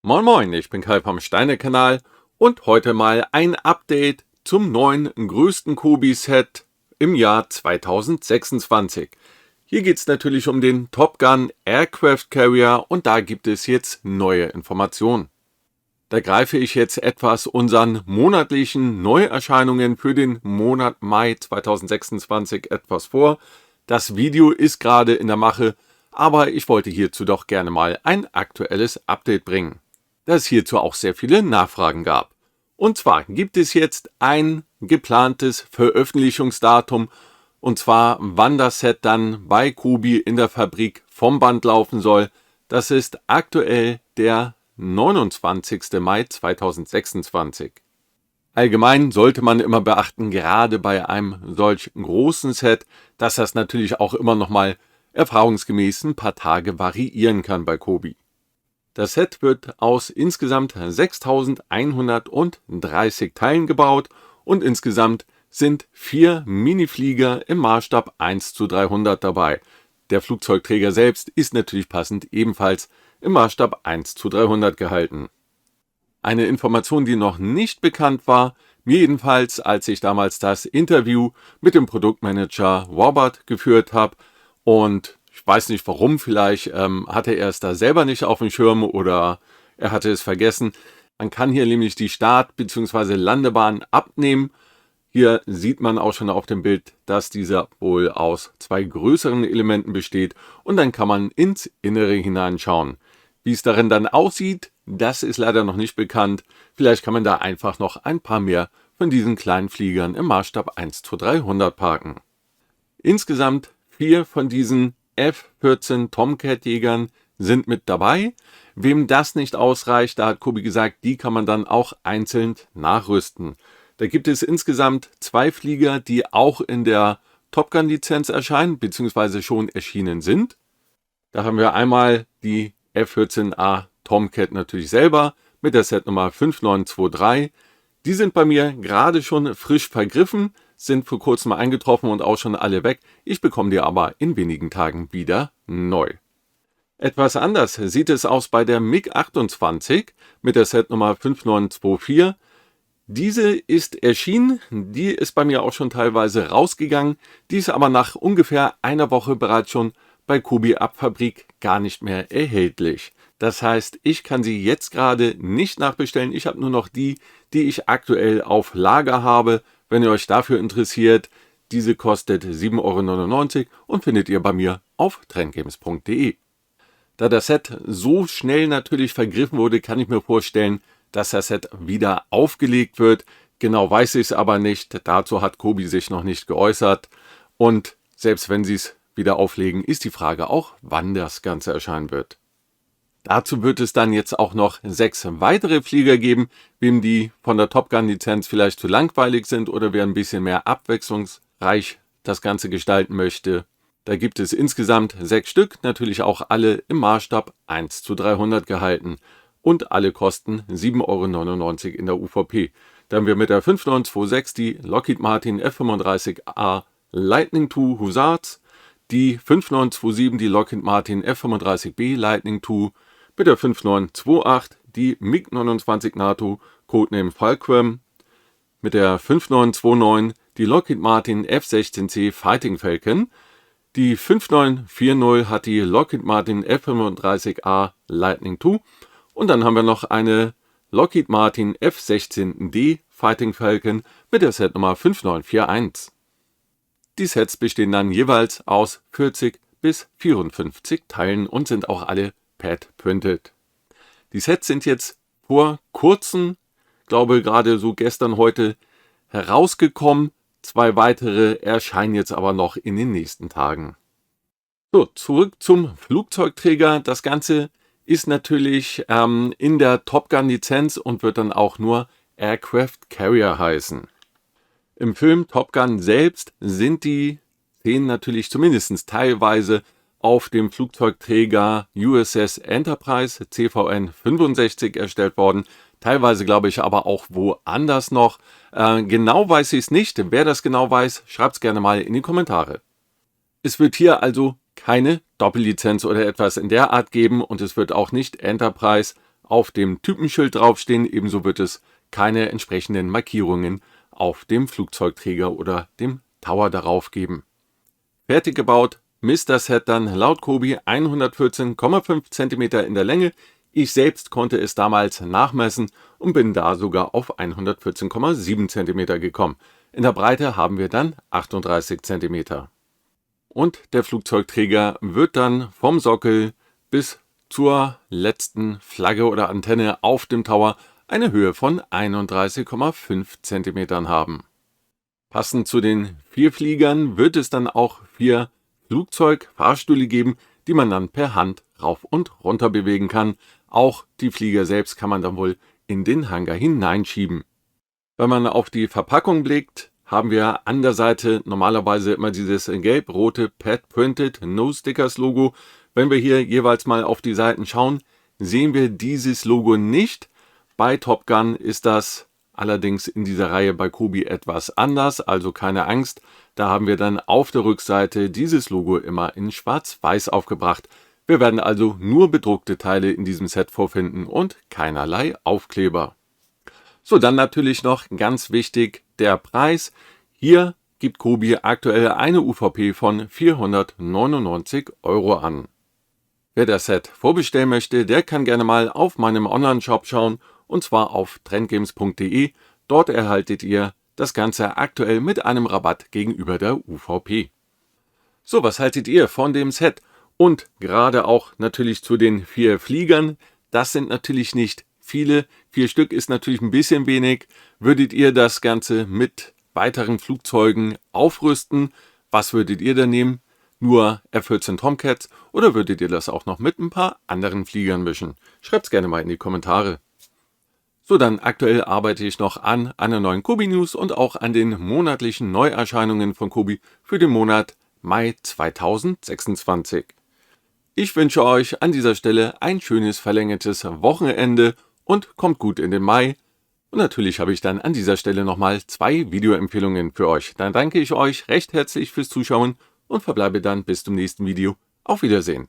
Moin Moin, ich bin Kai vom Steine-Kanal und heute mal ein Update zum neuen größten Kobi-Set im Jahr 2026. Hier geht es natürlich um den Top Gun Aircraft Carrier und da gibt es jetzt neue Informationen. Da greife ich jetzt etwas unseren monatlichen Neuerscheinungen für den Monat Mai 2026 etwas vor. Das Video ist gerade in der Mache, aber ich wollte hierzu doch gerne mal ein aktuelles Update bringen, da es hierzu auch sehr viele Nachfragen gab. Und zwar gibt es jetzt ein geplantes Veröffentlichungsdatum, und zwar wann das Set dann bei Kobi in der Fabrik vom Band laufen soll. Das ist aktuell der 29. Mai 2026. Allgemein sollte man immer beachten, gerade bei einem solch großen Set, dass das natürlich auch immer nochmal erfahrungsgemäß ein paar Tage variieren kann bei Kobi. Das Set wird aus insgesamt 6130 Teilen gebaut und insgesamt sind 4 Miniflieger im Maßstab 1:300 dabei. Der Flugzeugträger selbst ist natürlich passend ebenfalls im Maßstab 1:300 gehalten. Eine Information, die noch nicht bekannt war, mir jedenfalls, als ich damals das Interview mit dem Produktmanager Robert geführt habe, und ich weiß nicht warum, vielleicht hatte er es da selber nicht auf dem Schirm oder er hatte es vergessen. Man kann hier nämlich die Start- bzw. Landebahn abnehmen. Hier sieht man auch schon auf dem Bild, dass dieser wohl aus 2 größeren Elementen besteht und dann kann man ins Innere hineinschauen. Wie es darin dann aussieht, das ist leider noch nicht bekannt. Vielleicht kann man da einfach noch ein paar mehr von diesen kleinen Fliegern im Maßstab 1:300 parken. Insgesamt 4 von diesen F-14 Tomcat-Jägern sind mit dabei. Wem das nicht ausreicht, da hat Kobi gesagt, die kann man dann auch einzeln nachrüsten. Da gibt es insgesamt 2 Flieger, die auch in der Top Gun-Lizenz erscheinen, beziehungsweise schon erschienen sind. Da haben wir einmal die F-14A Tomcat natürlich selber mit der Setnummer 5923. Die sind bei mir gerade schon frisch vergriffen, sind vor kurzem eingetroffen und auch schon alle weg. Ich bekomme die aber in wenigen Tagen wieder neu. Etwas anders sieht es aus bei der MiG-28 mit der Setnummer 5924. Diese ist erschienen, die ist bei mir auch schon teilweise rausgegangen, die ist aber nach ungefähr einer Woche bereits schon bei Kobi ab Fabrik gar nicht mehr erhältlich. Das heißt, ich kann sie jetzt gerade nicht nachbestellen, ich habe nur noch die ich aktuell auf Lager habe. Wenn ihr euch dafür interessiert, diese kostet 7,99 € und findet ihr bei mir auf trendgames.de. Da das Set so schnell natürlich vergriffen wurde, kann ich mir vorstellen, dass das Set wieder aufgelegt wird. Genau weiß ich es aber nicht. Dazu hat Kobi sich noch nicht geäußert. Und selbst wenn sie es wieder auflegen, ist die Frage auch, wann das Ganze erscheinen wird. Dazu wird es dann jetzt auch noch 6 weitere Flieger geben, wem die von der Top Gun Lizenz vielleicht zu langweilig sind oder wer ein bisschen mehr abwechslungsreich das Ganze gestalten möchte. Da gibt es insgesamt 6 Stück, natürlich auch alle im Maßstab 1:300 gehalten. Und alle kosten 7,99 € in der UVP. Dann haben wir mit der 5926 die Lockheed Martin F-35A Lightning II Hussards, die 5927 die Lockheed Martin F-35B Lightning II, mit der 5928 die MiG-29 NATO Codename Fulcrum, mit der 5929 die Lockheed Martin F-16C Fighting Falcon, die 5940 hat die Lockheed Martin F-35A Lightning II und dann haben wir noch eine Lockheed Martin F-16D Fighting Falcon mit der Setnummer 5941. Die Sets bestehen dann jeweils aus 40 bis 54 Teilen und sind auch alle pad-printed. Die Sets sind jetzt vor kurzem, glaube gerade so gestern, heute herausgekommen. 2 weitere erscheinen jetzt aber noch in den nächsten Tagen. So, zurück zum Flugzeugträger. Das Ganze ist natürlich in der Top Gun Lizenz und wird dann auch nur Aircraft Carrier heißen. Im Film Top Gun selbst sind die Szenen natürlich zumindest teilweise auf dem Flugzeugträger USS Enterprise CVN 65 erstellt worden. Teilweise glaube ich aber auch woanders noch. Genau weiß ich es nicht. Wer das genau weiß, schreibt es gerne mal in die Kommentare. Es wird hier also keine Doppellizenz oder etwas in der Art geben und es wird auch nicht Enterprise auf dem Typenschild draufstehen. Ebenso wird es keine entsprechenden Markierungen auf dem Flugzeugträger oder dem Tower darauf geben. Fertig gebaut misst das Set dann laut Coby 114,5 cm in der Länge. Ich selbst konnte es damals nachmessen und bin da sogar auf 114,7 cm gekommen. In der Breite haben wir dann 38 cm. Und der Flugzeugträger wird dann vom Sockel bis zur letzten Flagge oder Antenne auf dem Tower eine Höhe von 31,5 cm haben. Passend zu den 4 Fliegern wird es dann auch 4 Flugzeugfahrstühle geben, die man dann per Hand rauf und runter bewegen kann. Auch die Flieger selbst kann man dann wohl in den Hangar hineinschieben. Wenn man auf die Verpackung blickt, haben wir an der Seite normalerweise immer dieses gelb-rote Pad-Printed No Stickers Logo. Wenn wir hier jeweils mal auf die Seiten schauen, sehen wir dieses Logo nicht. Bei Top Gun ist das allerdings in dieser Reihe bei Coby etwas anders, also keine Angst. Da haben wir dann auf der Rückseite dieses Logo immer in schwarz-weiß aufgebracht. Wir werden also nur bedruckte Teile in diesem Set vorfinden und keinerlei Aufkleber. So, dann natürlich noch ganz wichtig der Preis. Hier gibt Coby aktuell eine UVP von 499 € an. Wer das Set vorbestellen möchte, der kann gerne mal auf meinem Online-Shop schauen, und zwar auf trendgames.de. Dort erhaltet ihr das Ganze aktuell mit einem Rabatt gegenüber der UVP. So, was haltet ihr von dem Set? Und gerade auch natürlich zu den 4 Fliegern. Das sind natürlich nicht viele. 4 Stück ist natürlich ein bisschen wenig. Würdet ihr das Ganze mit weiteren Flugzeugen aufrüsten? Was würdet ihr denn nehmen? Nur F-14 Tomcats oder würdet ihr das auch noch mit ein paar anderen Fliegern mischen? Schreibt es gerne mal in die Kommentare. So, dann aktuell arbeite ich noch an einer neuen Coby News und auch an den monatlichen Neuerscheinungen von Coby für den Monat Mai 2026. Ich wünsche euch an dieser Stelle ein schönes verlängertes Wochenende und kommt gut in den Mai. Und natürlich habe ich dann an dieser Stelle nochmal 2 Videoempfehlungen für euch. Dann danke ich euch recht herzlich fürs Zuschauen und verbleibe dann bis zum nächsten Video. Auf Wiedersehen.